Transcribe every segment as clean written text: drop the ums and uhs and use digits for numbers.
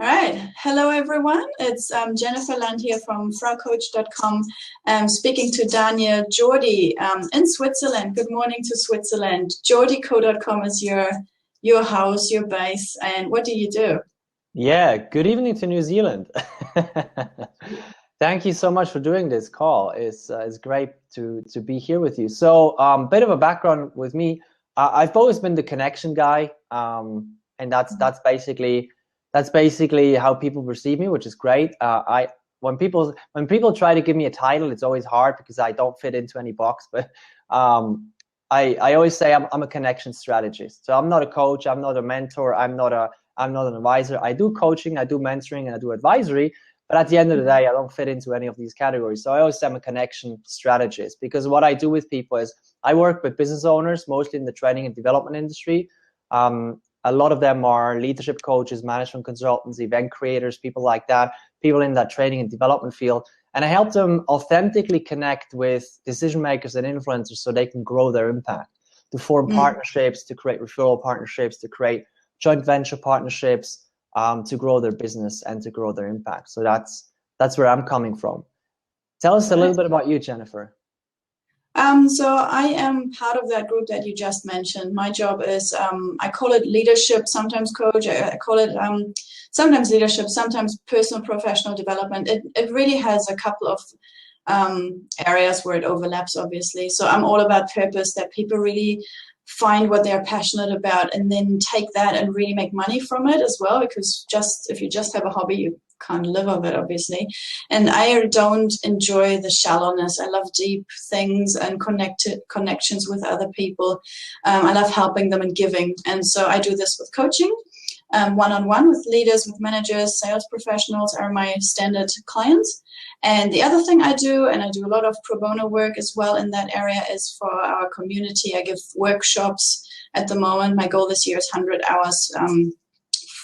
All right. Hello, everyone. It's Jennifer Lund here from fraucoach.com, speaking to Daniel Jordi in Switzerland. Good morning to Switzerland. jordico.com is your house, your base. And what do you do? Yeah, good evening to New Zealand. Thank you so much for doing this call. It's great to be here with you. So, bit of a background with me. I've always been the connection guy, and that's basically how people perceive me, which is great. When people try to give me a title, it's always hard because I don't fit into any box. But I always say I'm a connection strategist. So I'm not a coach, I'm not a mentor, I'm not an advisor. I do coaching, I do mentoring, and I do advisory. But at the end of the day, I don't fit into any of these categories. So I always say I'm a connection strategist, because what I do with people is I work with business owners, mostly in the training and development industry. A lot of them are leadership coaches, management consultants, event creators, people like that, people in that training and development field. And I help them authentically connect with decision makers and influencers so they can grow their impact, to form partnerships, to create referral partnerships, to create joint venture partnerships, to grow their business and to grow their impact. So that's where I'm coming from. Tell us a little bit about you, Jennifer. So I am part of that group that you just mentioned. My job is, I call it leadership, sometimes coach, I call it sometimes leadership, sometimes personal professional development. It really has a couple of areas where it overlaps, obviously. So I'm all about purpose, that people really find what they're passionate about and then take that and really make money from it as well, because if you just have a hobby, you can't live of it, obviously. And I don't enjoy the shallowness. I love deep things and connections with other people. I love helping them and giving. And so I do this with coaching, one-on-one with leaders, with managers, sales professionals are my standard clients. And the other thing I do, and I do a lot of pro bono work as well in that area, is for our community. I give workshops at the moment. My goal this year is 100 hours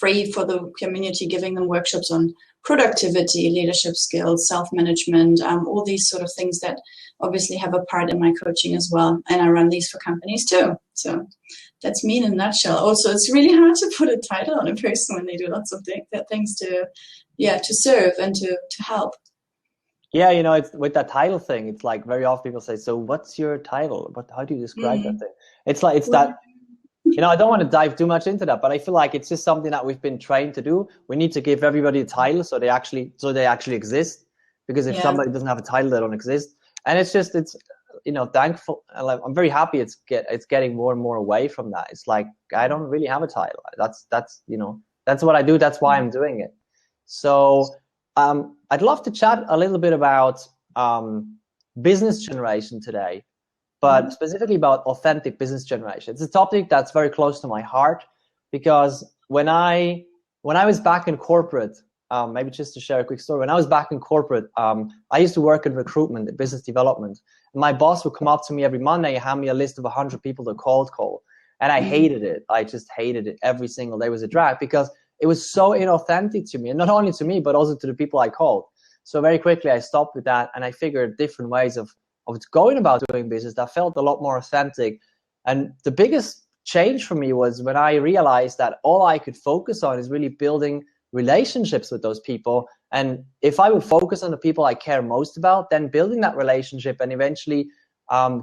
free for the community, giving them workshops on productivity, leadership skills, self-management, all these sort of things that obviously have a part in my coaching as well. And I run these for companies too. So that's me in a nutshell. Also, it's really hard to put a title on a person when they do lots of things to serve and to help. Yeah, it's with that title thing, it's like very often people say, so what's your title? But how do you describe that thing? It's that, I don't want to dive too much into that, but I feel like it's just something that we've been trained to do. We need to give everybody a title so they actually exist. Because if somebody doesn't have a title, they don't exist. And it's thankful. I'm very happy it's getting more and more away from that. It's like, I don't really have a title. That's what I do. That's why I'm doing it. So I'd love to chat a little bit about business generation today, but specifically about authentic business generation. It's a topic that's very close to my heart, because when I was back in corporate, maybe just to share a quick story, when I was back in corporate, I used to work in recruitment, business development. And my boss would come up to me every Monday and hand me a list of 100 people to cold call. And I hated it. I just hated it. Every single day was a drag, because it was so inauthentic to me, and not only to me, but also to the people I called. So very quickly I stopped with that, and I figured different ways of going about doing business that felt a lot more authentic. And the biggest change for me was when I realized that all I could focus on is really building relationships with those people. And if I would focus on the people I care most about, then building that relationship and eventually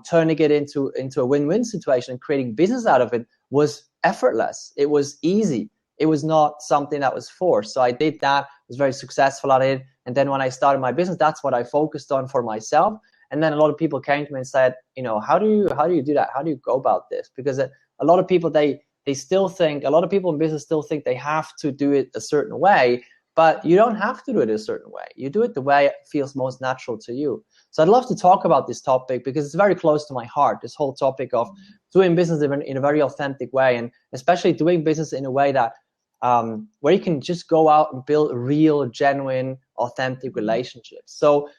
turning it into a win-win situation and creating business out of it was effortless. It was easy. It was not something that was forced. So I did that, was very successful at it. And then when I started my business, that's what I focused on for myself. And then a lot of people came to me and said, how do you do that? How do you go about this? Because a lot of people, they still think, a lot of people in business still think they have to do it a certain way, but you don't have to do it a certain way. You do it the way it feels most natural to you. So I'd love to talk about this topic because it's very close to my heart, this whole topic of doing business in a very authentic way, and especially doing business in a way that where you can just go out and build real, genuine, authentic relationships. So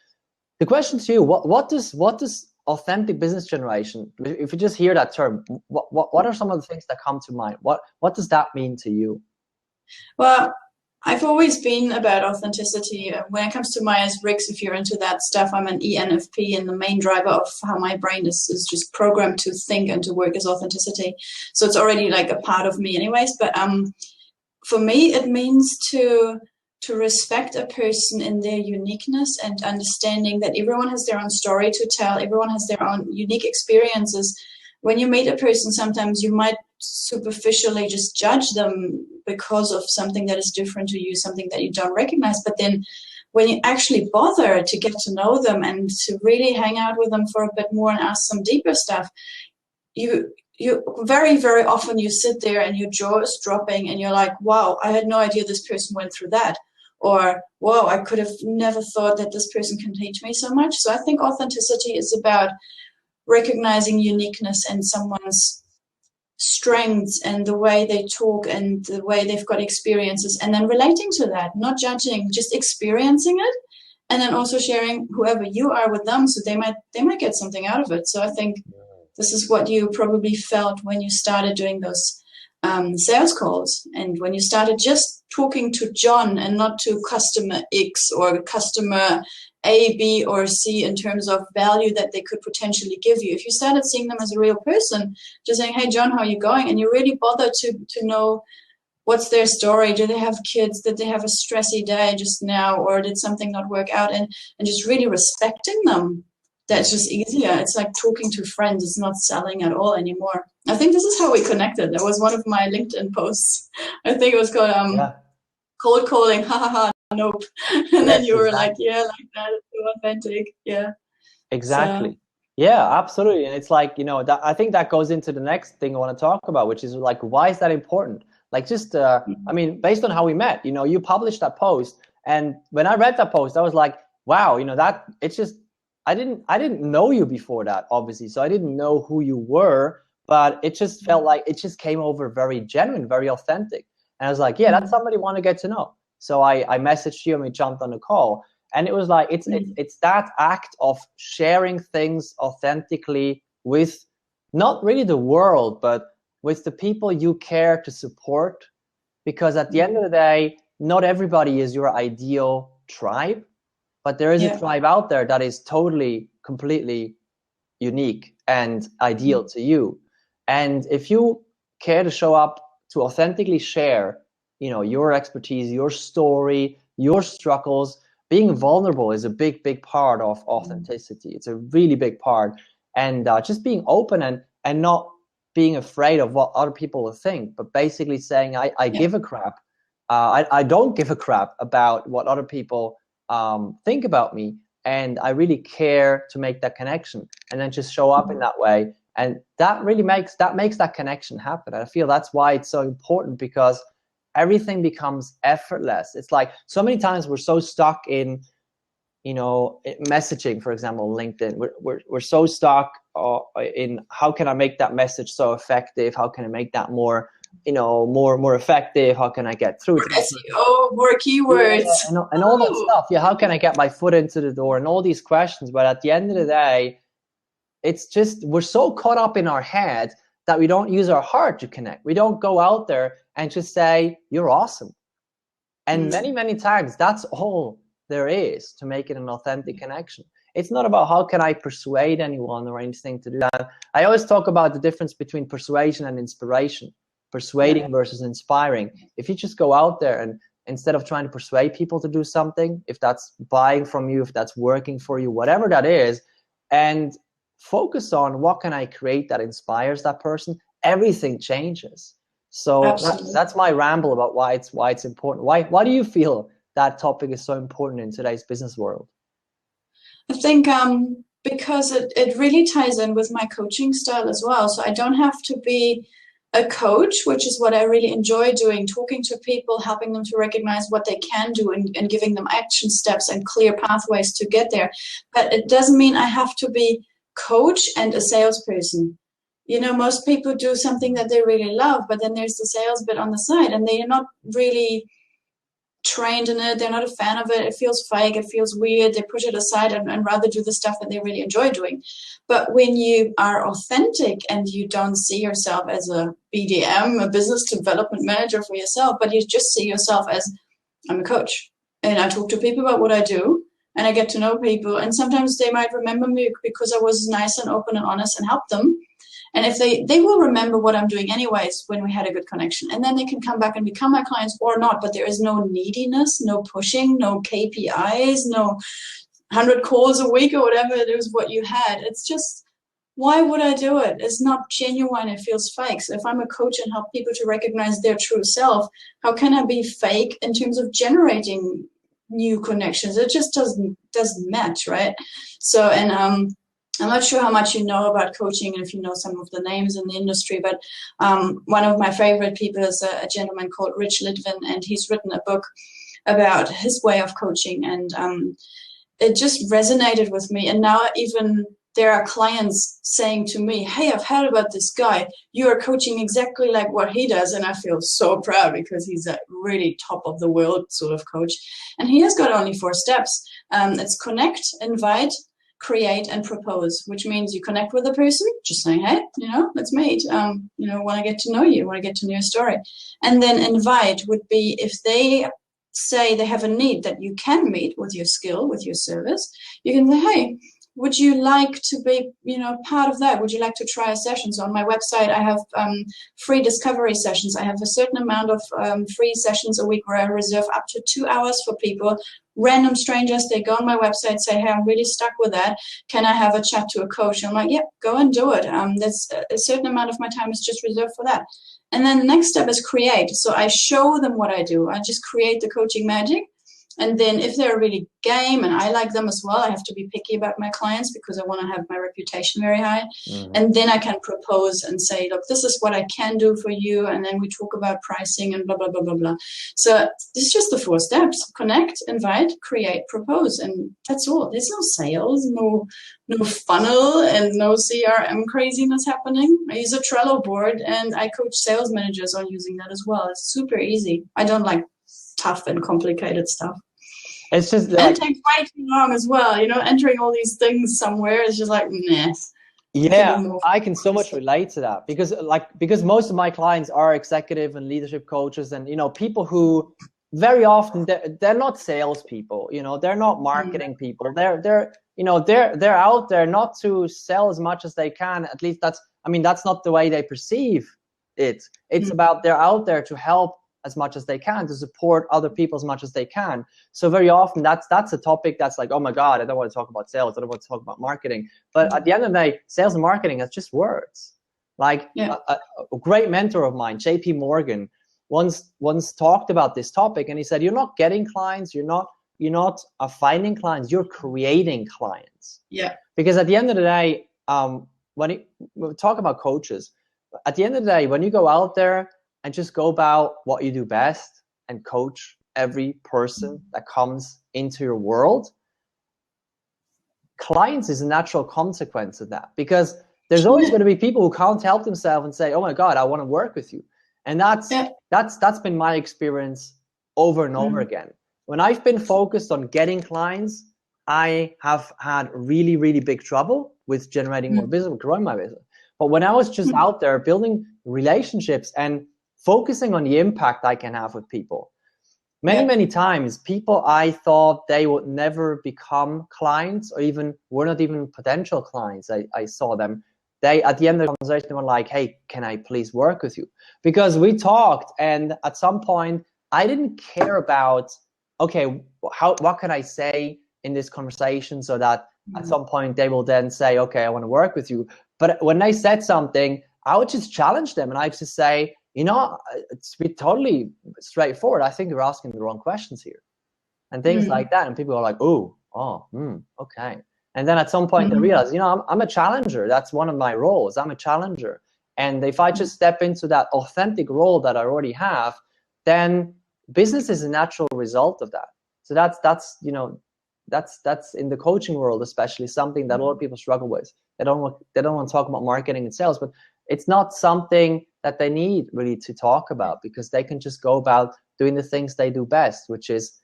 the question to you, what does authentic business generation, if you just hear that term, what are some of the things that come to mind? What does that mean to you? Well, I've always been about authenticity. When it comes to Myers-Briggs, if you're into that stuff, I'm an ENFP, and the main driver of how my brain is just programmed to think and to work is authenticity. So it's already like a part of me anyways. But for me, it means to respect a person in their uniqueness and understanding that everyone has their own story to tell, everyone has their own unique experiences. When you meet a person, sometimes you might superficially just judge them because of something that is different to you, something that you don't recognize. But then when you actually bother to get to know them and to really hang out with them for a bit more and ask some deeper stuff, you very, very often you sit there and your jaw is dropping and you're like, wow, I had no idea this person went through that. Or, whoa, I could have never thought that this person can teach me so much. So I think authenticity is about recognizing uniqueness and someone's strengths and the way they talk and the way they've got experiences, and then relating to that, not judging, just experiencing it, and then also sharing whoever you are with them, so they might get something out of it. So I think this is what you probably felt when you started doing those sales calls, and when you started just talking to John and not to customer X or customer A, B, or C in terms of value that they could potentially give you. If you started seeing them as a real person, just saying, hey, John, how are you going? And you really bother to know what's their story. Do they have kids? Did they have a stressy day just now? Or did something not work out? And just really respecting them. That's just easier. It's like talking to friends. It's not selling at all anymore. I think this is how we connected. That was one of my LinkedIn posts. I think it was called cold calling. Ha ha ha. Nope. And then you were like, yeah, like that. It's so authentic. Yeah. Exactly. So. Yeah, absolutely. And it's like, that, I think that goes into the next thing I want to talk about, which is like, why is that important? Like just, I mean, based on how we met, you published that post. And when I read that post, I was like, wow, that it's just, I didn't know you before that, obviously. So I didn't know who you were, but it just felt like it just came over very genuine, very authentic. And I was like, yeah, that's somebody I want to get to know. So I messaged you and we jumped on a call. And it was like, it's that act of sharing things authentically with not really the world, but with the people you care to support. Because at the end of the day, not everybody is your ideal tribe, but there is a tribe out there that is totally, completely unique and ideal to you. And if you care to show up to authentically share, your expertise, your story, your struggles, being vulnerable is a big, big part of authenticity. It's a really big part. And just being open and not being afraid of what other people will think, but basically saying, I give a crap. I don't give a crap about what other people think about me. And I really care to make that connection, and then just show up in that way. And that really makes that connection happen. And I feel that's why it's so important, because everything becomes effortless. It's like so many times we're so stuck in, messaging, for example, LinkedIn. We're so stuck in how can I make that message so effective? How can I make that more effective? How can I get through to SEO, more keywords, and all that stuff? Yeah, how can I get my foot into the door? And all these questions. But at the end of the day, it's just we're so caught up in our head that we don't use our heart to connect. We don't go out there and just say, you're awesome. And many, many times that's all there is to make it an authentic connection. It's not about how can I persuade anyone or anything to do that. I always talk about the difference between persuasion and inspiration, persuading versus inspiring. If you just go out there and instead of trying to persuade people to do something, if that's buying from you, if that's working for you, whatever that is, and focus on what can I create that inspires that person, everything changes. So that's my ramble about why it's important. Why do you feel that topic is so important in today's business world? I think because it really ties in with my coaching style as well. So I don't have to be a coach, which is what I really enjoy doing, talking to people, helping them to recognize what they can do and giving them action steps and clear pathways to get there. But it doesn't mean I have to be coach and a salesperson. Most people do something that they really love, but then there's the sales bit on the side and they are not really trained in it. They're not a fan of it. It feels fake. It feels weird. They push it aside and rather do the stuff that they really enjoy doing. But when you are authentic and you don't see yourself as a BDM, a business development manager for yourself, but you just see yourself as, I'm a coach and I talk to people about what I do and I get to know people. And sometimes they might remember me because I was nice and open and honest and helped them. And if they will remember what I'm doing anyways when we had a good connection. And then they can come back and become my clients or not. But there is no neediness, no pushing, no KPIs, no 100 calls a week or whatever it is what you had. It's just, why would I do it? It's not genuine. It feels fake. So if I'm a coach and help people to recognize their true self, how can I be fake in terms of generating new connections? It just doesn't match, right? So, and I'm not sure how much you know about coaching and if you know some of the names in the industry, but one of my favorite people is a gentleman called Rich Litvin, and he's written a book about his way of coaching, and it just resonated with me. And now even there are clients saying to me, hey, I've heard about this guy. You are coaching exactly like what he does. And I feel so proud because he's a really top of the world sort of coach. And he has got only 4 steps. It's connect, invite, create, and propose, which means you connect with the person, just saying, hey, let's meet. Want to get to know you, want to get to know your story. And then invite would be if they say they have a need that you can meet with your skill, with your service, you can say, hey, would you like to be, part of that? Would you like to try a session? So on my website, I have free discovery sessions. I have a certain amount of free sessions a week where I reserve up to 2 hours for people, random strangers. They go on my website, say, hey, I'm really stuck with that. Can I have a chat to a coach? I'm like, yeah, go and do it. That's a certain amount of my time is just reserved for that. And then the next step is create. So I show them what I do. I just create the coaching magic. And then if they're really game and I like them as well, I have to be picky about my clients because I want to have my reputation very high. Mm-hmm. And then I can propose and say, look, this is what I can do for you. And then we talk about pricing and blah, blah, blah, blah, blah. So it's just the 4 steps: connect, invite, create, propose. And that's all. There's no sales, no funnel, and no CRM craziness happening. I use a Trello board and I coach sales managers on using that as well. It's super easy. I don't like tough and complicated stuff. It's just like, and it takes way too long as well. Entering all these things somewhere is just like, nah. Yeah, I can so much relate to that because most of my clients are executive and leadership coaches, and people who very often they're not salespeople. They're not marketing people. They're out there not to sell as much as they can. At least that's not the way they perceive it. It's about they're out there to help as much as they can, to support other people as much as they can. So very often that's a topic that's like, oh my God, I don't want to talk about sales. I don't want to talk about marketing. But at the end of the day, sales and marketing is just words. Like a great mentor of mine, JP Morgan, once talked about this topic, and he said, you're not getting clients, you're not finding clients, you're creating clients. Yeah. Because at the end of the day, when we talk about coaches, at the end of the day, when you go out there and just go about what you do best and coach every person that comes into your world, clients is a natural consequence of that, because there's always going to be people who can't help themselves and say, oh my God, I want to work with you. And that's been my experience over and over again. When I've been focused on getting clients, I have had really, really big trouble with generating more business, growing my business. But when I was just out there building relationships and focusing on the impact I can have with people, many times people I thought they would never become clients, or even were not even potential clients, I saw them. They, at the end of the conversation, they were like, hey, can I please work with you? Because we talked, and at some point I didn't care about, okay, what can I say in this conversation so that at some point they will then say, okay, I want to work with you. But when they said something, I would just challenge them, and I would just say, it's be totally straightforward. I think you're asking the wrong questions here, and things like that. And people are like, okay. And then at some point they realize, I'm a challenger. That's one of my roles. I'm a challenger. And if I just step into that authentic role that I already have, then business is a natural result of that. So that's in the coaching world, especially, something that a lot of people struggle with. They don't want to talk about marketing and sales, but it's not something that they need really to talk about, because they can just go about doing the things they do best, which is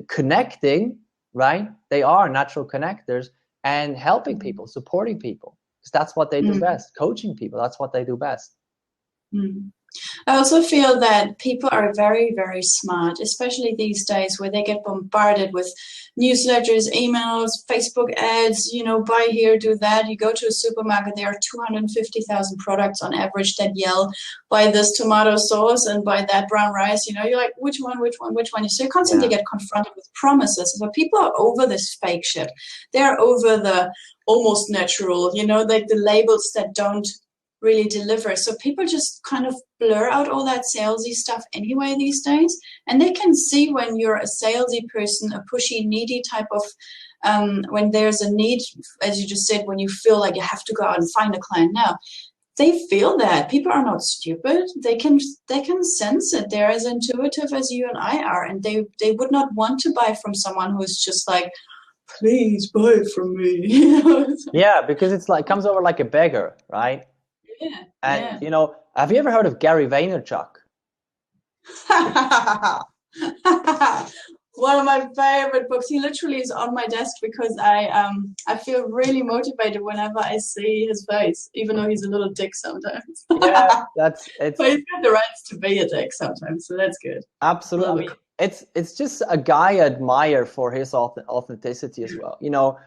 connecting, right? They are natural connectors, and helping people, supporting people, because that's what they do best. Coaching people, that's what they do best. I also feel that people are very, very smart, especially these days where they get bombarded with newsletters, emails, Facebook ads, you know, buy here, do that. You go to a supermarket, there are 250,000 products on average that yell, buy this tomato sauce and buy that brown rice. You know, you're like, which one, which one, which one? So you constantly get confronted with promises. So people are over this fake shit. They're over the almost natural, you know, like the labels that don't really deliver. So people just kind of blur out all that salesy stuff anyway these days, and they can see when you're a salesy person, a pushy, needy type of when there's a need, as you just said, when you feel like you have to go out and find a client now. They feel that. People are not stupid. They can sense it. They're as intuitive as you and I are, and they would not want to buy from someone who's just like, please buy from me. Yeah, because it's like comes over like a beggar, right? Yeah. And you know, have you ever heard of Gary Vaynerchuk? One of my favorite books. He literally is on my desk because I feel really motivated whenever I see his face, even though he's a little dick sometimes. Yeah, but he's got the rights to be a dick sometimes, so that's good. Absolutely. It's just a guy I admire for his authenticity as well. You know,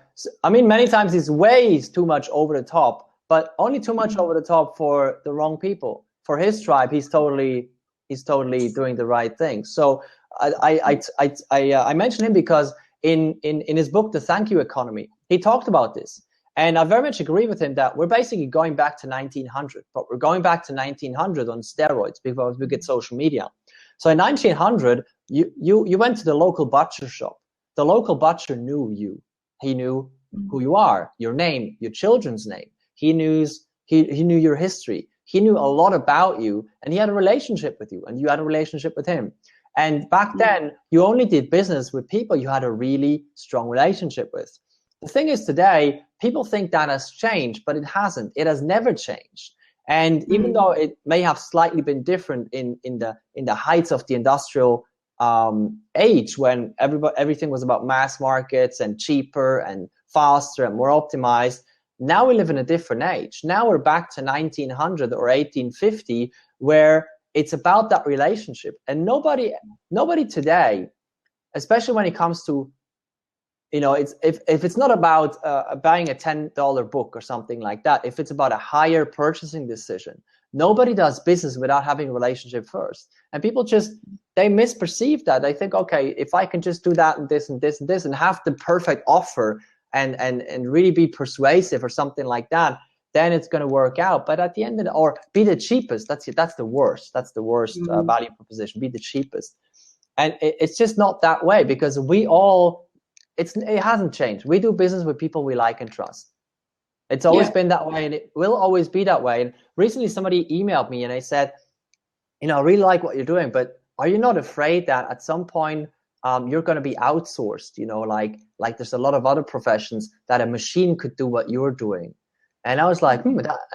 I mean, many times he's way too much over the top, but only too much over the top for the wrong people. For his tribe, he's totally doing the right thing. So I mentioned him because in his book, The Thank You Economy, he talked about this. And I very much agree with him that we're basically going back to 1900, but we're going back to 1900 on steroids because we get social media. So in 1900, you went to the local butcher shop. The local butcher knew you. He knew who you are, your name, your children's name. He knew your history. He knew a lot about you, and he had a relationship with you, and you had a relationship with him. And back then, you only did business with people you had a really strong relationship with. The thing is today, people think that has changed, but it hasn't. It has never changed. And even though it may have slightly been different in the heights of the industrial age, when everything was about mass markets and cheaper and faster and more optimized, now we live in a different age. Now we're back to 1900 or 1850, where it's about that relationship. And nobody today, especially when it comes to, you know, if it's not about buying a $10 book or something like that, if it's about a higher purchasing decision, nobody does business without having a relationship first. And people they misperceive that. They think, okay, if I can just do that and this and this and this and have the perfect offer and really be persuasive or something like that, then it's going to work out. But at the end of the, or be the cheapest, that's the worst. That's the worst value proposition. Be the cheapest. And it's just not that way, because it hasn't changed. We do business with people we like and trust. It's always been that way, and it will always be that way. And recently somebody emailed me and they said, you know, I really like what you're doing, but are you not afraid that at some point you're going to be outsourced? You know, like there's a lot of other professions that a machine could do what you're doing. And I was like,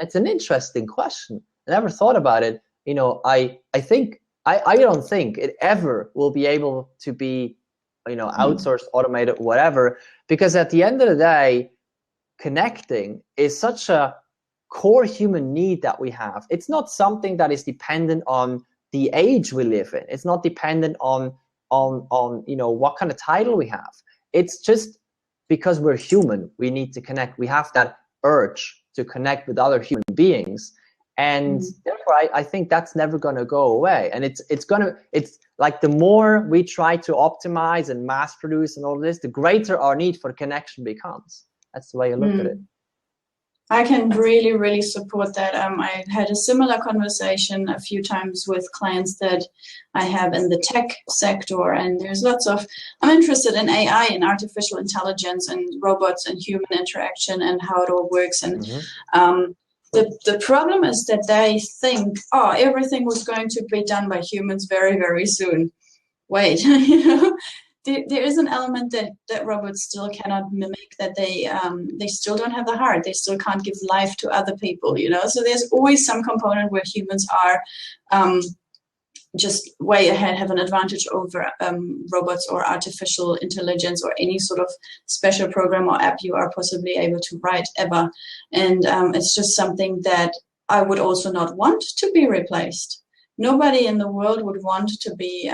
it's an interesting question. I never thought about it. You know, I don't think it ever will be able to be, you know, outsourced, automated, whatever, because at the end of the day, connecting is such a core human need that we have. It's not something that is dependent on the age we live in. It's not dependent on you know, what kind of title we have. It's just because we're human, we need to connect. We have that urge to connect with other human beings. And therefore, I think that's never going to go away. And it's like the more we try to optimize and mass produce and all this, the greater our need for connection becomes. That's the way you look at it. I can really, really support that. I had a similar conversation a few times with clients that I have in the tech sector, and there's I'm interested in AI and artificial intelligence and robots and human interaction and how it all works. And the problem is that they think, everything was going to be done by humans very, very soon. Wait, you know, there is an element that robots still cannot mimic, that they still don't have the heart. They still can't give life to other people, you know. So there's always some component where humans are just way ahead, have an advantage over robots or artificial intelligence or any sort of special program or app you are possibly able to write ever. And it's just something that I would also not want to be replaced. Nobody in the world would want to be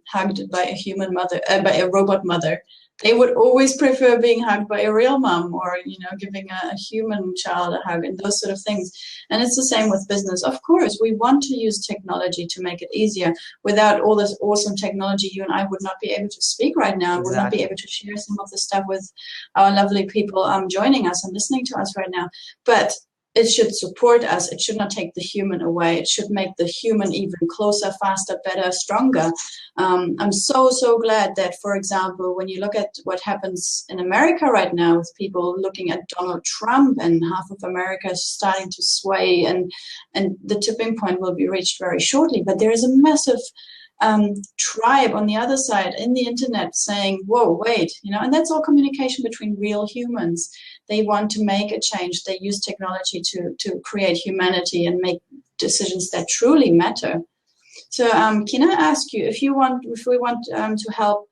hugged by a human mother, by a robot mother. They would always prefer being hugged by a real mom, or giving a human child a hug, and those sort of things. And it's the same with business. Of course, we want to use technology to make it easier. Without all this awesome technology, you and I would not be able to speak right now. Exactly. Would not be able to share some of the stuff with our lovely people joining us and listening to us right now. But it should support us. It should not take the human away. It should make the human even closer, faster, better, stronger. I'm so glad that, for example, when you look at what happens in America right now with people looking at Donald Trump, and half of America is starting to sway, and the tipping point will be reached very shortly. But there is a massive tribe on the other side in the internet saying, whoa, wait, and that's all communication between real humans. They want to make a change. They use technology to create humanity and make decisions that truly matter. So can I ask you, if we want to help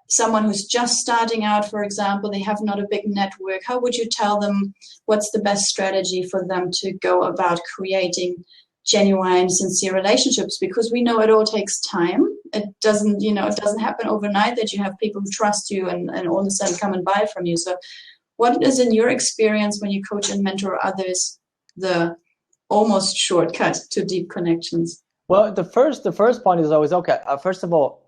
someone who's just starting out, for example, they have not a big network, how would you tell them what's the best strategy for them to go about creating genuine, sincere relationships? Because we know it all takes time. It doesn't happen overnight that you have people who trust you and all of a sudden come and buy from you. So what is, in your experience, when you coach and mentor others, the almost shortcut to deep connections? Well, the first point is always, okay, first of all,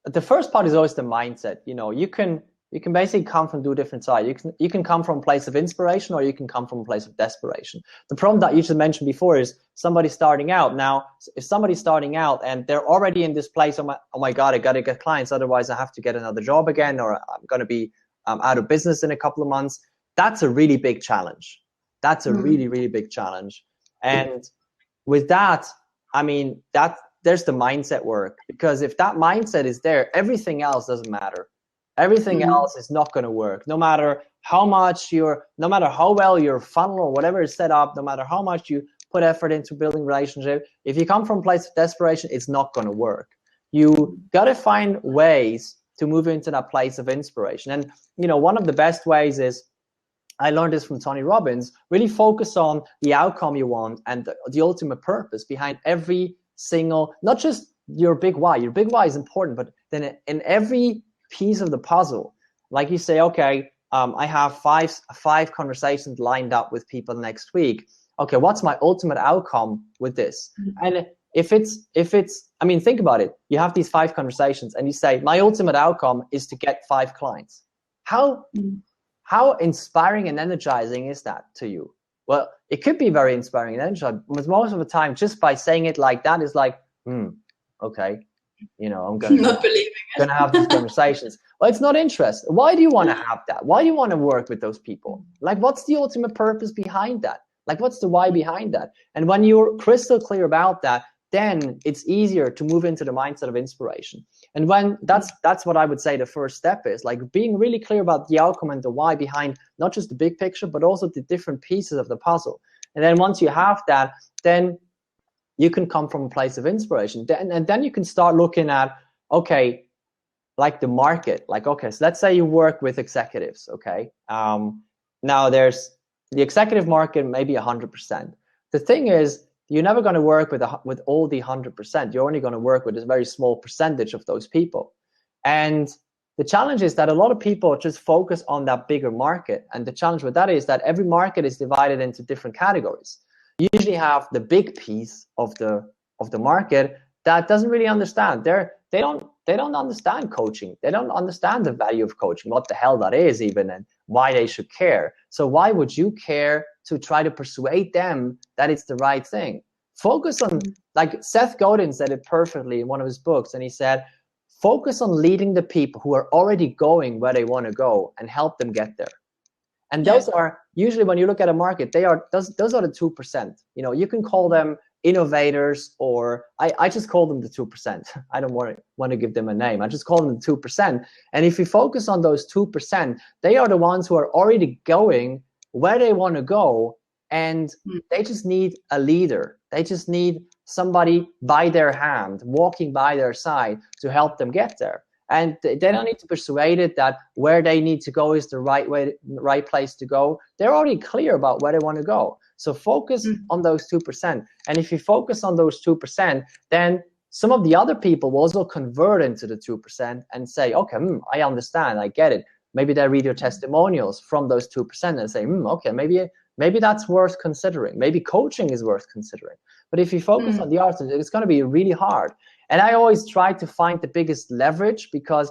the first part is always the mindset. You can basically come from two different sides. You can come from a place of inspiration, or you can come from a place of desperation. The problem that you just mentioned before is somebody starting out. Now, if somebody's starting out and they're already in this place, oh my God, I got to get clients, otherwise I have to get another job again, or I'm going to be out of business in a couple of months. That's a really big challenge. That's a really, really big challenge. And with that, I mean, there's the mindset work, because if that mindset is there, everything else doesn't matter. Everything else is not going to work. No matter how well your funnel or whatever is set up, no matter how much you put effort into building relationship, if you come from a place of desperation, it's not going to work. You got to find ways to move into that place of inspiration. And, one of the best ways is, I learned this from Tony Robbins, really focus on the outcome you want and the ultimate purpose behind every single, not just your big why. Your big why is important, but then in every piece of the puzzle, like you say, okay, I have five conversations lined up with people next week. Okay, what's my ultimate outcome with this? And if it's, I mean, think about it. You have these 5 conversations and you say, my ultimate outcome is to get 5 clients. How inspiring and energizing is that to you? Well, it could be very inspiring and energizing, but most of the time, just by saying it like that is like, okay, I'm going to have these conversations. Well, it's not interesting. Why do you want to have that? Why do you want to work with those people? Like, what's the ultimate purpose behind that? Like, what's the why behind that? And when you're crystal clear about that, then it's easier to move into the mindset of inspiration. And when that's what I would say the first step is, like, being really clear about the outcome and the why behind not just the big picture, but also the different pieces of the puzzle. And then once you have that, then you can come from a place of inspiration. And then you can start looking at, okay, like the market, like, okay, so let's say you work with executives, okay? Now there's the executive market, maybe 100%. The thing is, you're never going to work with all the 100%. You're only going to work with a very small percentage of those people. And the challenge is that a lot of people just focus on that bigger market. And the challenge with that is that every market is divided into different categories. You usually have the big piece of the market that doesn't really understand. They don't understand coaching. They don't understand the value of coaching, what the hell that is even, and why they should care. So why would you care to try to persuade them that it's the right thing? Focus on, like Seth Godin said it perfectly in one of his books, and he said, focus on leading the people who are already going where they want to go and help them get there. And those are usually, when you look at a market, those are the 2%. You can call them innovators, or I just call them the 2%. I don't want to give them a name. I just call them the 2%. And if you focus on those 2%, they are the ones who are already going where they want to go, and they just need a leader. They just need somebody by their hand, walking by their side to help them get there. And they don't need to persuade it that where they need to go is the right way, right place to go. They're already clear about where they want to go. So focus on those 2%. And if you focus on those 2%, then some of the other people will also convert into the 2% and say, okay, I understand, I get it. Maybe they read your testimonials from those 2% and say, okay, maybe that's worth considering. Maybe coaching is worth considering. But if you focus on the arts, it's going to be really hard. And I always try to find the biggest leverage, because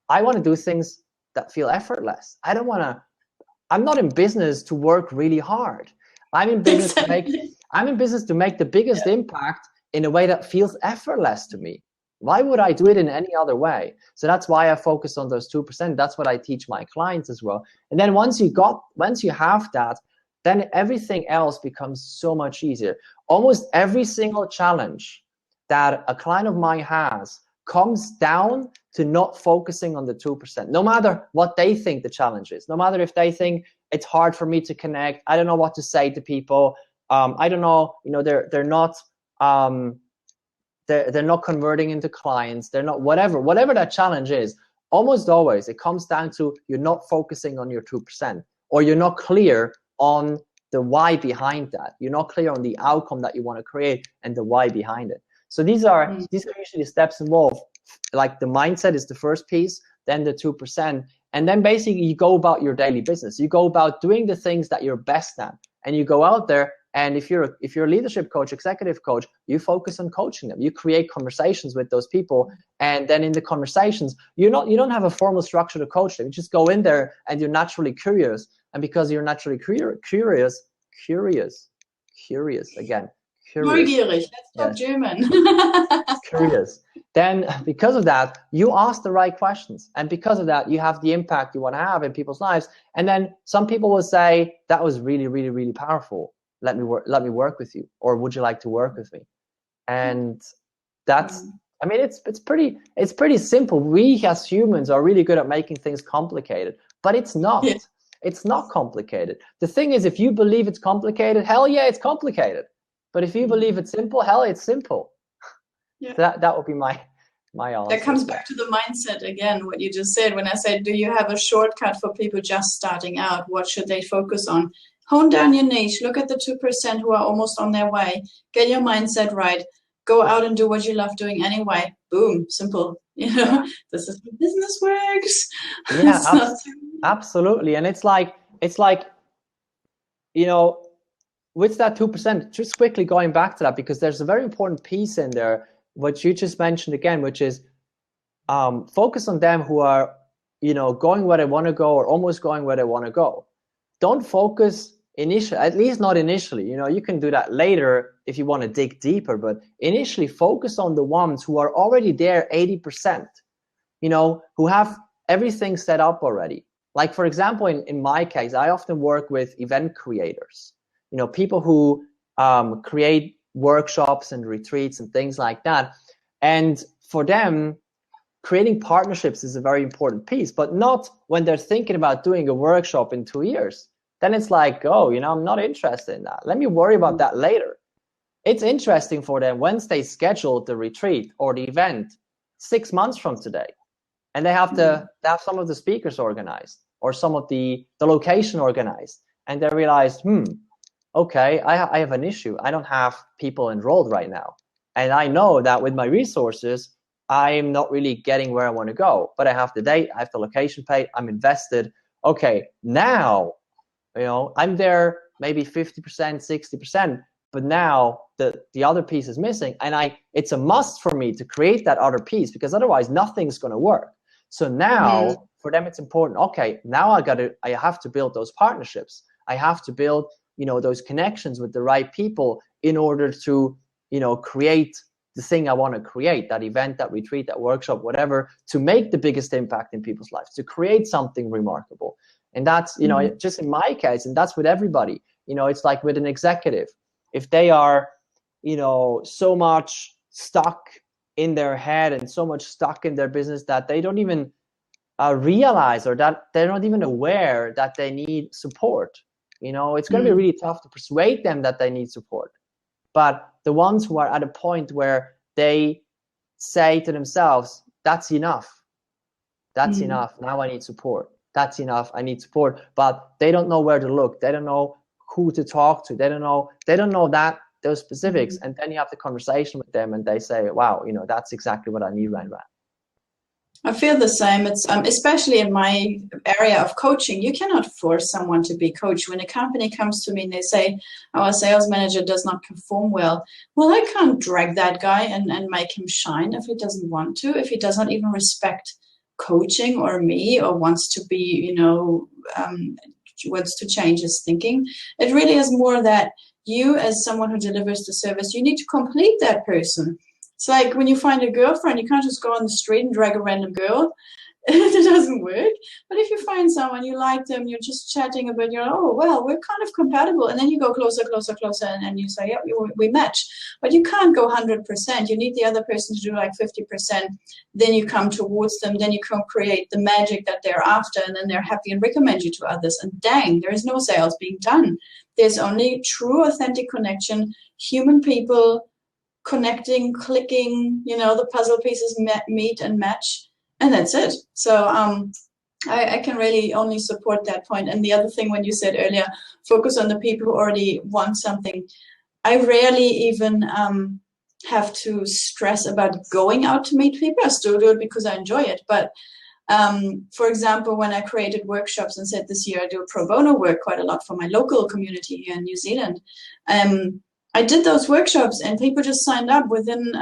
I want to do things that feel effortless. I'm not in business to work really hard. I'm in business to make the biggest impact in a way that feels effortless to me. Why would I do it in any other way? So that's why I focus on those 2%. That's what I teach my clients as well. And then once you have that, then everything else becomes so much easier. Almost every single challenge that a client of mine has comes down to not focusing on the 2%, no matter what they think the challenge is, no matter if they think it's hard for me to connect, I don't know what to say to people, I don't know, they're not converting into clients, they're not, whatever that challenge is, almost always it comes down to you're not focusing on your 2%, or you're not clear on the why behind that. You're not clear on the outcome that you want to create and the why behind it. So these are usually the steps involved. Like the mindset is the first piece, then the 2%, and then basically you go about your daily business. You go about doing the things that you're best at, and you go out there. And if you're a leadership coach, executive coach, you focus on coaching them. You create conversations with those people, and then in the conversations, you don't have a formal structure to coach them. You just go in there and you're naturally curious, and because you're naturally curious again. Neugierig. Let's talk German. Curious. Then because of that, you ask the right questions. And because of that, you have the impact you want to have in people's lives. And then some people will say, that was really, really, really powerful. Let me work with you. Or would you like to work with me? And that's, I mean, it's pretty simple. We as humans are really good at making things complicated, but it's not. Yeah. It's not complicated. The thing is, if you believe it's complicated, hell yeah, it's complicated. But if you believe it's simple, hell, it's simple. Yeah. That would be my answer. That comes back to the mindset again, what you just said. When I said, do you have a shortcut for people just starting out? What should they focus on? Hone down your niche. Look at the 2% who are almost on their way. Get your mindset right. Go out and do what you love doing anyway. Boom, simple. This is how business works. Yeah, absolutely. And it's like, with that 2%, just quickly going back to that, because there's a very important piece in there, what you just mentioned again, which is focus on them who are, going where they want to go, or almost going where they want to go. Don't focus initially, at least not initially. You can do that later if you want to dig deeper, but initially focus on the ones who are already there 80%, who have everything set up already. Like, for example, in my case, I often work with event creators. People who create workshops and retreats and things like that. And for them, creating partnerships is a very important piece, but not when they're thinking about doing a workshop in 2 years. Then it's like, I'm not interested in that. Let me worry about that later. It's interesting for them once they schedule the retreat or the event 6 months from today, and they have some of the speakers organized, or some of the location organized, and they realize, okay, I have an issue. I don't have people enrolled right now. And I know that with my resources, I'm not really getting where I want to go. But I have the date, I have the location paid, I'm invested. Okay, now, I'm there maybe 50%, 60%, but now the other piece is missing. And it's a must for me to create that other piece, because otherwise nothing's going to work. So now for them, it's important. Okay, now I have to build those partnerships. I have to build those connections with the right people in order to, create the thing I want to create, that event, that retreat, that workshop, whatever, to make the biggest impact in people's lives, to create something remarkable. And that's, just in my case, and that's with everybody, it's like with an executive, if they are, so much stuck in their head and so much stuck in their business that they don't even realize, or that they're not even aware that they need support. It's going to be really tough to persuade them that they need support. But the ones who are at a point where they say to themselves, that's enough. That's enough. Now I need support. That's enough. I need support. But they don't know where to look. They don't know who to talk to. They don't know those specifics. And then you have the conversation with them and they say, wow, you know, that's exactly what I need right now. I feel the same. It's especially in my area of coaching, you cannot force someone to be coached. When a company comes to me and they say, our sales manager does not perform well, I can't drag that guy and make him shine if he doesn't want to, if he does not even respect coaching or me, or wants to be, you know, wants to change his thinking. It really is more that you, as someone who delivers the service, you need to complete that person. It's like when you find a girlfriend, you can't just go on the street and drag a random girl. It doesn't work. But if you find someone, you like them, you're just chatting a bit, you're like, oh, well, we're kind of compatible. And then you go closer, and you say, yeah, we match. But you can't go 100%. You need the other person to do like 50%. Then you come towards them. Then you can create the magic that they're after. And then they're happy and recommend you to others. And dang, there is no sales being done. There's only true, authentic connection, human people connecting, clicking, you know, the puzzle pieces meet and match, and that's it. So I can really only support that point. And the other thing, when you said earlier, focus on the people who already want something. I rarely even have to stress about going out to meet people. I still do it because I enjoy it. But for example, when I created workshops and said this year I do pro bono work quite a lot for my local community here in New Zealand, I did those workshops and people just signed up within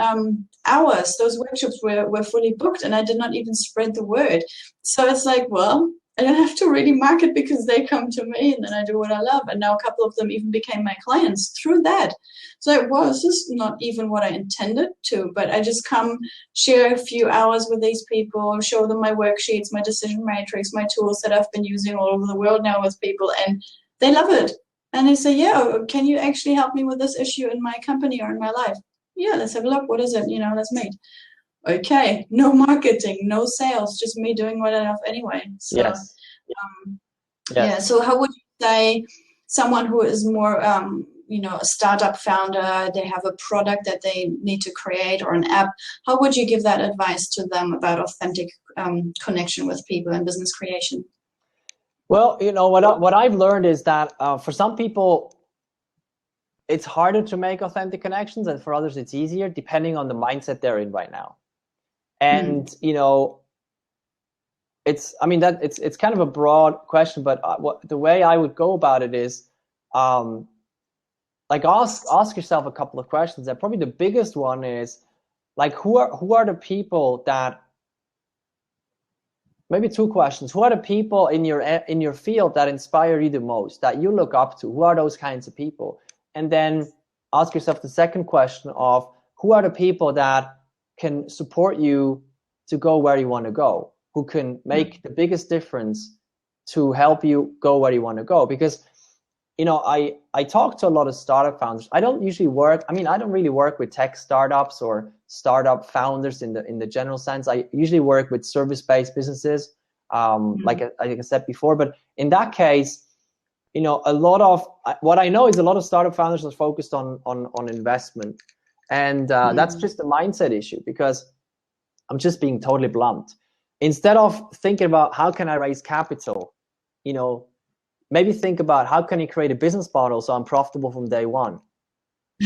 hours. Those workshops were fully booked and I did not even spread the word. So it's like, well, I don't have to really market because they come to me and then I do what I love. And now a couple of them even became my clients through that. So this is not even what I intended to, but I just come share a few hours with these people, show them my worksheets, my decision matrix, my tools that I've been using all over the world now with people, and they love it. And they say, yeah, can you actually help me with this issue in my company or in my life? Yeah, let's have a look. What is it? You know, let's meet. Okay, no marketing, no sales, just me doing what I love anyway. So, yes. Yeah. So how would you say someone who is more, you know, a startup founder, they have a product that they need to create or an app, how would you give that advice to them about authentic connection with people and business creation? Well, you know, what I've learned is that for some people, it's harder to make authentic connections, and for others, it's easier, depending on the mindset they're in right now. And you know, it's kind of a broad question, but the way I would go about it is, like ask yourself a couple of questions. And probably the biggest one is, like, who are the people that, maybe two questions. Who are the people in your field that inspire you the most, that you look up to? Who are those kinds of people? And then ask yourself the second question of, who are the people that can support you to go where you want to go? Who can make the biggest difference to help you go where you want to go? Because, you know, I talk to a lot of startup founders. I don't really work with tech startups or startup founders in the general sense. I usually work with service-based businesses, like I said before. But in that case, you know, a lot of what I know is a lot of startup founders are focused on investment, and that's just a mindset issue. Because I'm just being totally blunt. Instead of thinking about how can I raise capital, you know, maybe think about how can you create a business model so I'm profitable from day one.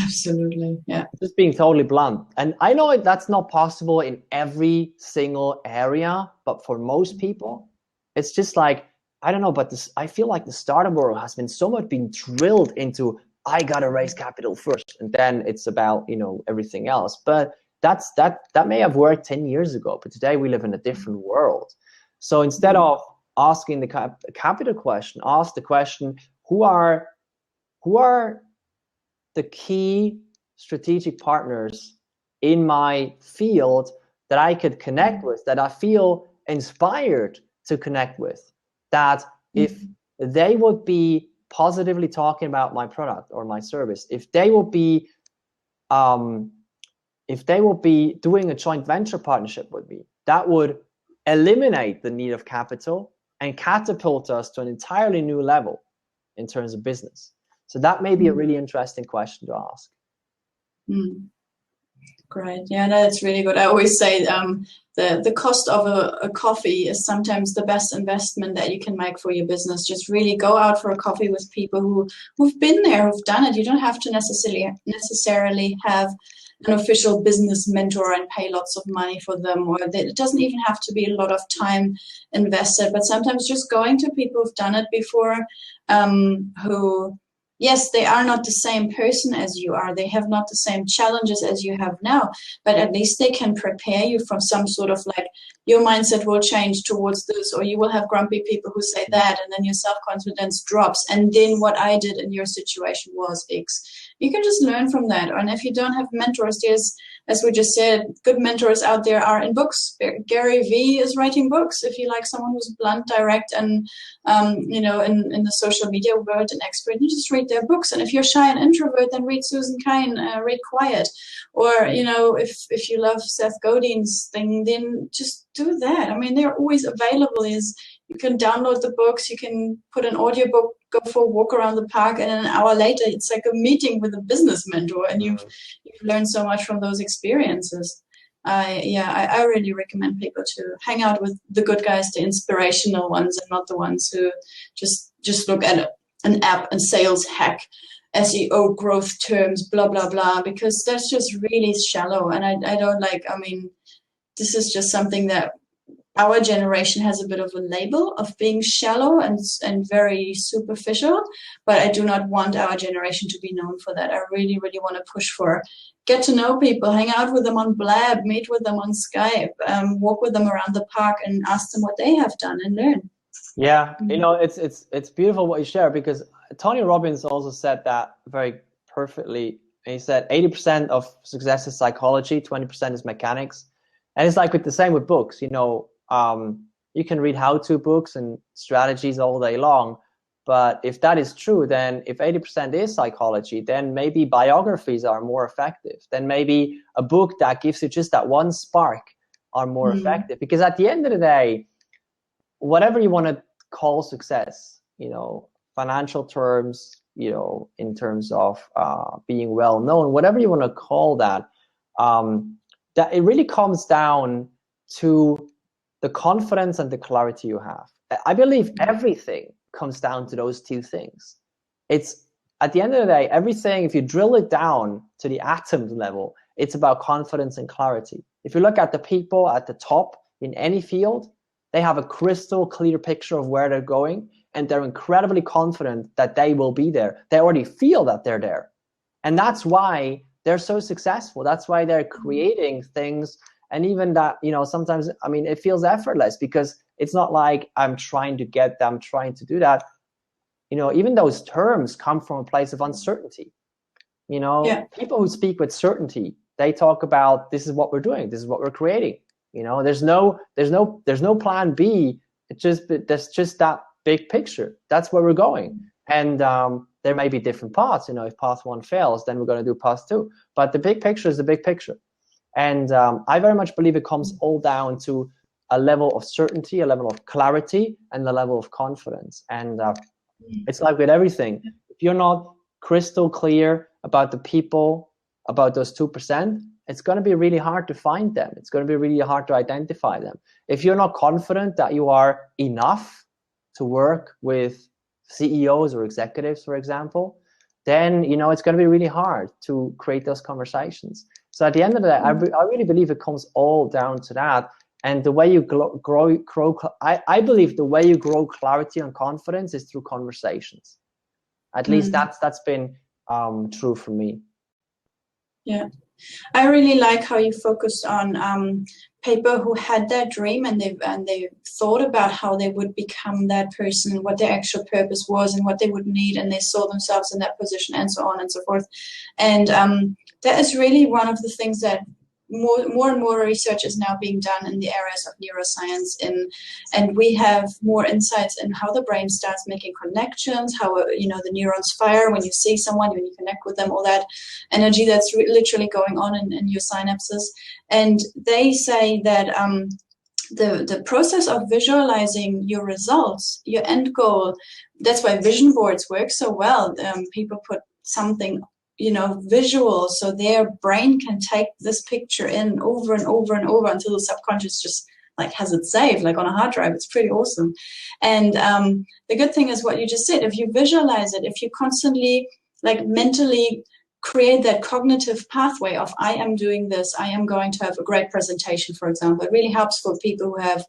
Absolutely, yeah. Just being totally blunt. And I know that's not possible in every single area, but for most people, it's just like, I don't know, but I feel like the startup world has been so much being drilled into, I gotta raise capital first, and then it's about, you know, everything else. But that may have worked 10 years ago, but today we live in a different world. So instead of asking the capital question, ask the question, who are the key strategic partners in my field that I could connect with, that I feel inspired to connect with, that if they would be positively talking about my product or my service, if they will be doing a joint venture partnership with me, that would eliminate the need of capital and catapult us to an entirely new level in terms of business. So that may be a really interesting question to ask. Great. Yeah, that's really good. I always say the cost of a coffee is sometimes the best investment that you can make for your business. Just really go out for a coffee with people who've been there, who've done it. You don't have to necessarily have an official business mentor and pay lots of money for them, or it doesn't even have to be a lot of time invested. But sometimes just going to people who've done it before, who, yes, they are not the same person as you are. They have not the same challenges as you have now, but at least they can prepare you from some sort of like, your mindset will change towards this, or you will have grumpy people who say that, and then your self-confidence drops. And then what I did in your situation was X. You can just learn from that. And if you don't have mentors, there's, as we just said, good mentors out there are in books. Gary Vee is writing books. If you like someone who's blunt, direct, and you know, in the social media world, an expert, you just read their books. And if you're shy and introvert, then read Susan Cain, read Quiet. Or, you know, if you love Seth Godin's thing, then just do that. I mean, they're always available. You can download the books, you can put an audiobook, go for a walk around the park, and an hour later it's like a meeting with a business mentor, and you've learned so much from those experiences. I really recommend people to hang out with the good guys, the inspirational ones, and not the ones who just look at an app and sales hack, SEO growth terms, blah blah blah, because that's just really shallow. And I don't like, I mean, this is just something that our generation has a bit of a label of being shallow and very superficial, but I do not want our generation to be known for that. I really, really want to push for get to know people, hang out with them on Blab, meet with them on Skype, walk with them around the park and ask them what they have done and learn. Yeah, you know, it's beautiful what you share, because Tony Robbins also said that very perfectly. He said 80% of success is psychology, 20% is mechanics. And it's like with the same with books, you know, you can read how-to books and strategies all day long, but if that is true, then if 80% is psychology, then maybe biographies are more effective. Then maybe a book that gives you just that one spark are more effective. Because at the end of the day, whatever you want to call success, you know, financial terms, you know, in terms of being well known, whatever you want to call that, that it really comes down to the confidence and the clarity you have. I believe everything comes down to those two things. It's at the end of the day, everything, if you drill it down to the atom level, it's about confidence and clarity. If you look at the people at the top in any field, they have a crystal clear picture of where they're going, and they're incredibly confident that they will be there. They already feel that they're there. And that's why they're so successful. That's why they're creating things. And even that, you know, sometimes, I mean, it feels effortless, because it's not like I'm trying to get them, trying to do that. You know, even those terms come from a place of uncertainty. You know, people who speak with certainty, they talk about, this is what we're doing, this is what we're creating. You know, there's no plan B. There's just that big picture. That's where we're going. And there may be different paths. You know, if path one fails, then we're going to do path two. But the big picture is the big picture. And I very much believe it comes all down to a level of certainty, a level of clarity, and a level of confidence. And it's like with everything. If you're not crystal clear about the people, about those 2%, it's going to be really hard to find them. It's going to be really hard to identify them. If you're not confident that you are enough to work with CEOs or executives, for example, then, you know, it's going to be really hard to create those conversations. So at the end of the day, I really believe it comes all down to that. And the way you I believe the way you grow clarity and confidence is through conversations. At least that's been true for me. Yeah. I really like how you focused on people who had that dream and they thought about how they would become that person, what their actual purpose was and what they would need, and they saw themselves in that position and so on and so forth. And that is really one of the things that more and more research is now being done in the areas of neuroscience, and we have more insights in how the brain starts making connections, how the neurons fire when you see someone, when you connect with them, all that energy that's literally going on in your synapses. And they say that the process of visualizing your results, your end goal, that's why vision boards work so well. People put something visual, so their brain can take this picture in over and over and over until the subconscious just like has it saved, like on a hard drive. It's pretty awesome. And the good thing is what you just said. If you visualize it, if you constantly like mentally create that cognitive pathway of I am doing this, I am going to have a great presentation, for example. It really helps for people who have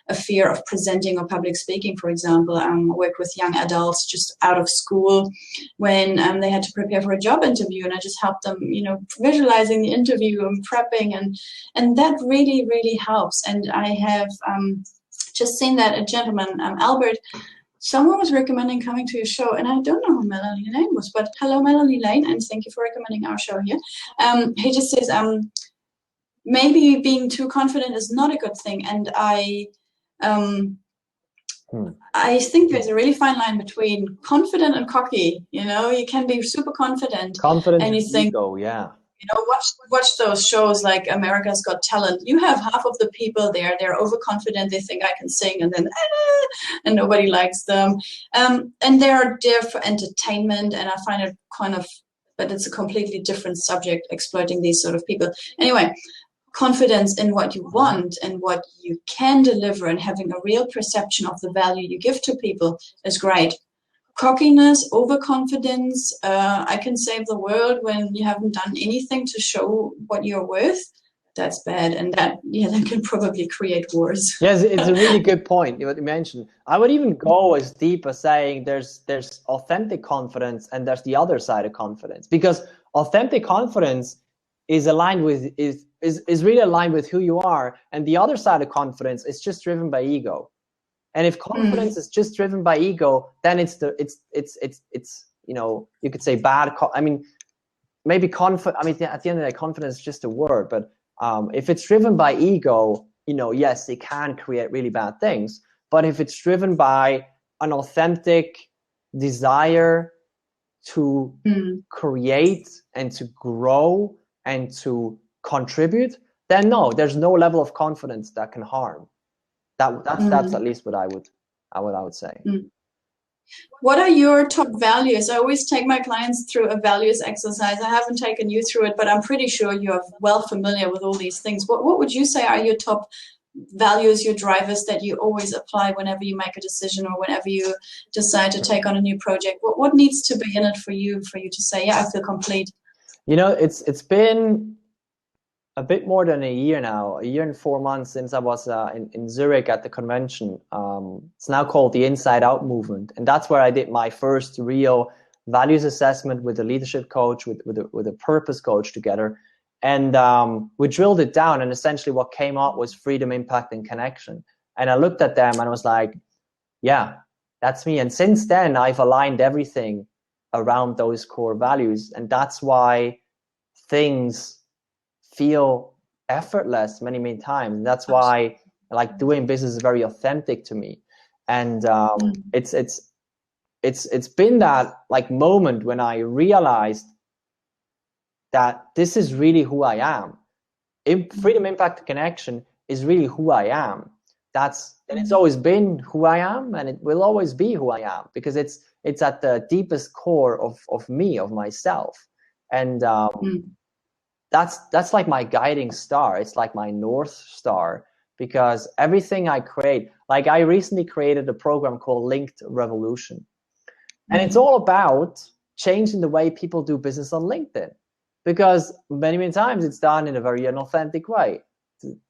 a fear of presenting or public speaking, for example. I work with young adults just out of school when they had to prepare for a job interview, and I just helped them, visualizing the interview and prepping, and that really, really helps. And I have just seen that a gentleman, Albert, someone was recommending coming to your show, and I don't know who Melanie Lane was, but hello, Melanie Lane, and thank you for recommending our show here. He just says, maybe being too confident is not a good thing, and I think there's a really fine line between confident and cocky. You can be super confident, and you think, ego, yeah. Watch those shows like America's Got Talent. You have half of the people there, they're overconfident, they think I can sing, and then and nobody likes them. And they're there for entertainment, and I find it but it's a completely different subject, exploiting these sort of people. Anyway, confidence in what you want and what you can deliver and having a real perception of the value you give to people is great. Cockiness, overconfidence, I can save the world when you haven't done anything to show what you're worth, that's bad. And that can probably create wars. Yes, it's a really good point what you mentioned. I would even go as deep as saying there's authentic confidence and there's the other side of confidence, because authentic confidence is aligned with is really aligned with who you are, and the other side of confidence is just driven by ego. And if confidence is just driven by ego, then it's you could say bad. Maybe confident. At the end of the day, confidence is just a word. But if it's driven by ego, yes, it can create really bad things. But if it's driven by an authentic desire to create and to grow and to contribute, then no, there's no level of confidence that can harm. That's at least what I would say. What are your top values? I always take my clients through a values exercise. I haven't taken you through it, but I'm pretty sure you are well familiar with all these things. What would you say are your top values, your drivers that you always apply whenever you make a decision or whenever you decide to take on a new project? What needs to be in it for you to say, yeah, I feel complete? It's been a bit more than a year now, a year and 4 months since I was in Zurich at the convention. It's now called the Inside Out movement. And that's where I did my first real values assessment with a leadership coach, with a purpose coach together. And we drilled it down, and essentially what came out was freedom, impact, and connection. And I looked at them and I was like, yeah, that's me. And since then, I've aligned everything around those core values. And that's why things feel effortless many times. That's why like doing business is very authentic to me. And it's been that like moment when I realized that this is really who I am. Freedom, impact, connection is really who I am. And it's always been who I am, and it will always be who I am, because it's at the deepest core of me, of myself. And that's like my guiding star. It's like my North Star, because everything I create, like I recently created a program called Linked Revolution. And it's all about changing the way people do business on LinkedIn, because many times it's done in a very unauthentic way.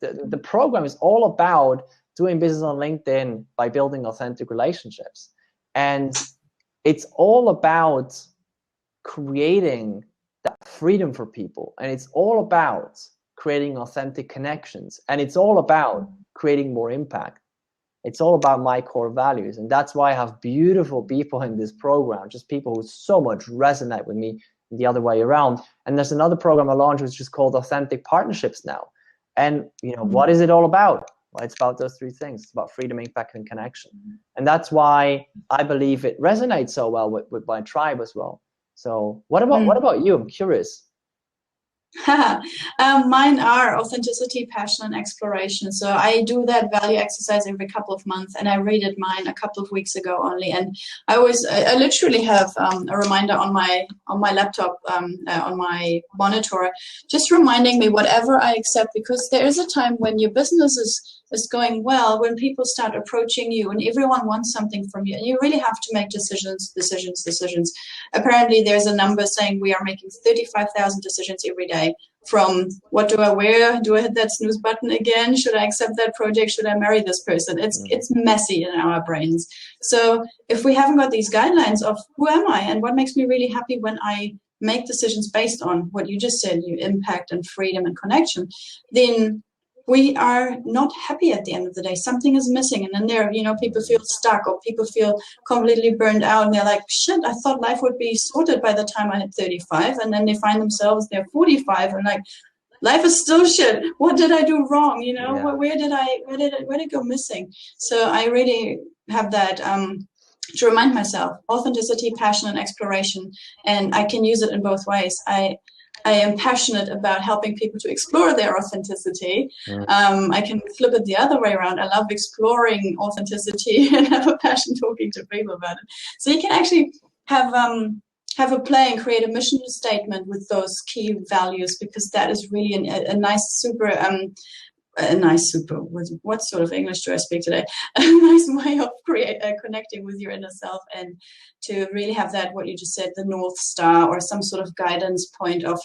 The program is all about doing business on LinkedIn by building authentic relationships. And it's all about creating that freedom for people, and it's all about creating authentic connections, and it's all about creating more impact. It's all about my core values, and that's why I have beautiful people in this program, just people who so much resonate with me, the other way around. And there's another program I launched which is called Authentic Partnerships now. And what is it all about? Well, it's about those three things. It's about freedom, impact, and connection. And that's why I believe it resonates so well with my tribe as well. So what about you? I'm curious. Mine are authenticity, passion, and exploration. So I do that value exercise every couple of months, and I redid mine a couple of weeks ago only. And I literally have a reminder on my laptop, on my monitor, just reminding me whatever I accept, because there is a time when your business is going well, when people start approaching you and everyone wants something from you, and you really have to make decisions. Apparently there's a number saying we are making 35,000 decisions every day, from what do I wear, do I hit that snooze button again, should I accept that project, should I marry this person. It's messy in our brains. So if we haven't got these guidelines of who am I and what makes me really happy when I make decisions based on what you just said, your impact and freedom and connection, then we are not happy at the end of the day. Something is missing. And then people feel stuck, or people feel completely burned out. And they're like, shit, I thought life would be sorted by the time I hit 35. And then they find themselves, they're 45 and like, life is still shit. What did I do wrong? Yeah. Where did it go missing? So I really have that, to remind myself, authenticity, passion, and exploration. And I can use it in both ways. I am passionate about helping people to explore their authenticity. I can flip it the other way around. I love exploring authenticity and have a passion talking to people about it. So you can actually have a play and create a mission statement with those key values, because that is really a nice what sort of English do I speak today? A nice way of connecting with your inner self, and to really have that, what you just said, the North Star, or some sort of guidance point of,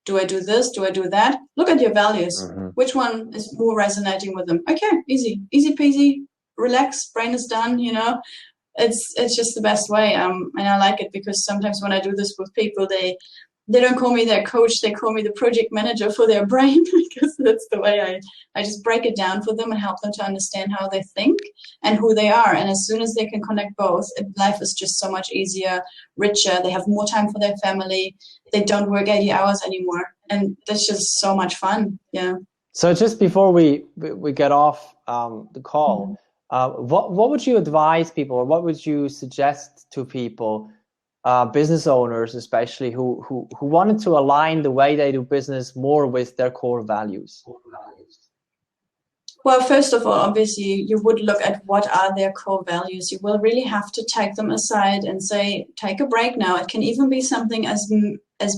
do I do this? Do I do that? Look at your values. Which one is more resonating with them? Okay, easy peasy, relax, brain is done, It's just the best way. And I like it, because sometimes when I do this with people, they don't call me their coach, they call me the project manager for their brain, because that's the way I just break it down for them and help them to understand how they think and who they are. And as soon as they can connect both, life is just so much easier, richer. They have more time for their family. They don't work 80 hours anymore. And that's just so much fun. Yeah. So just before we get off the call, what would you advise people, or what would you suggest to people, business owners especially, who wanted to align the way they do business more with their core values? Well, first of all, obviously, you would look at what are their core values. You will really have to take them aside and say, take a break now. It can even be something as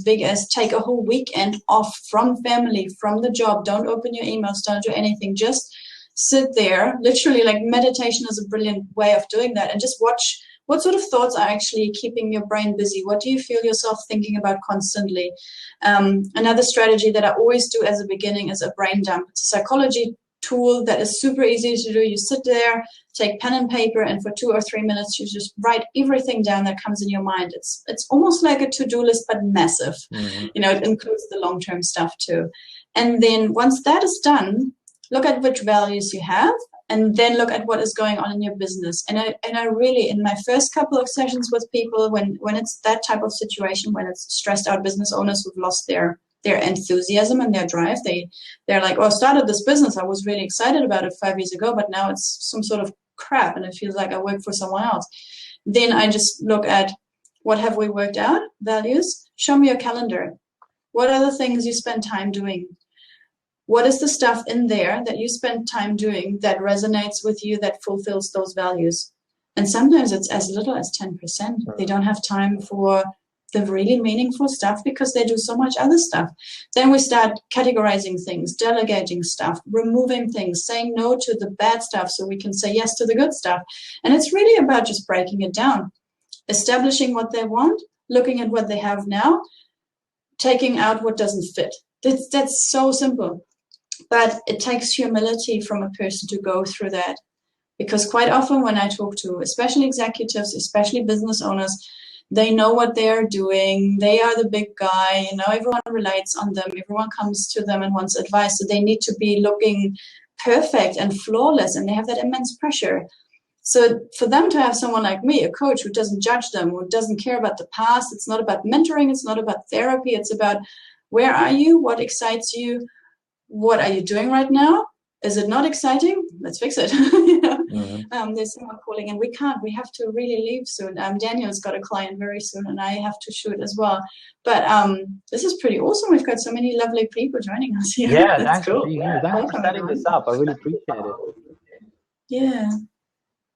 big as take a whole weekend off from family, from the job. Don't open your emails, don't do anything. Just sit there. Literally, like, meditation is a brilliant way of doing that, and just watch what sort of thoughts are actually keeping your brain busy. What do you feel yourself thinking about constantly? Another strategy that I always do as a beginning is a brain dump. It's a psychology tool that is super easy to do. You sit there, take pen and paper, and for 2 or 3 minutes, you just write everything down that comes in your mind. It's almost like a to-do list, but massive. It includes the long-term stuff too. And then once that is done, look at which values you have, and then look at what is going on in your business. And I really, in my first couple of sessions with people, when it's that type of situation, when it's stressed out business owners who've lost their enthusiasm and their drive, they're like, oh, I started this business, I was really excited about it 5 years ago, but now it's some sort of crap and it feels like I work for someone else. Then I just look at, what have we worked out? Values. Show me your calendar. What are the things you spend time doing? What is the stuff in there that you spend time doing that resonates with you, that fulfills those values? And sometimes it's as little as 10%. They don't have time for the really meaningful stuff because they do so much other stuff. Then we start categorizing things, delegating stuff, removing things, saying no to the bad stuff so we can say yes to the good stuff. And it's really about just breaking it down, establishing what they want, looking at what they have now, taking out what doesn't fit. That's so simple. But it takes humility from a person to go through that. Because quite often when I talk to, especially executives, especially business owners, they know what they are doing. They are the big guy. Everyone relates on them. Everyone comes to them and wants advice. So they need to be looking perfect and flawless, and they have that immense pressure. So for them to have someone like me, a coach who doesn't judge them, who doesn't care about the past, it's not about mentoring, it's not about therapy, it's about where are you, what excites you, what are you doing right now, is it not exciting? Let's fix it. You know? Mm-hmm. There's someone calling and we have to really leave soon. Daniel's got a client very soon and I have to shoot as well. But this is pretty awesome. We've got so many lovely people joining us here. Yeah, That's thanks cool. for being here. Thanks for setting this up. I really appreciate it. Yeah.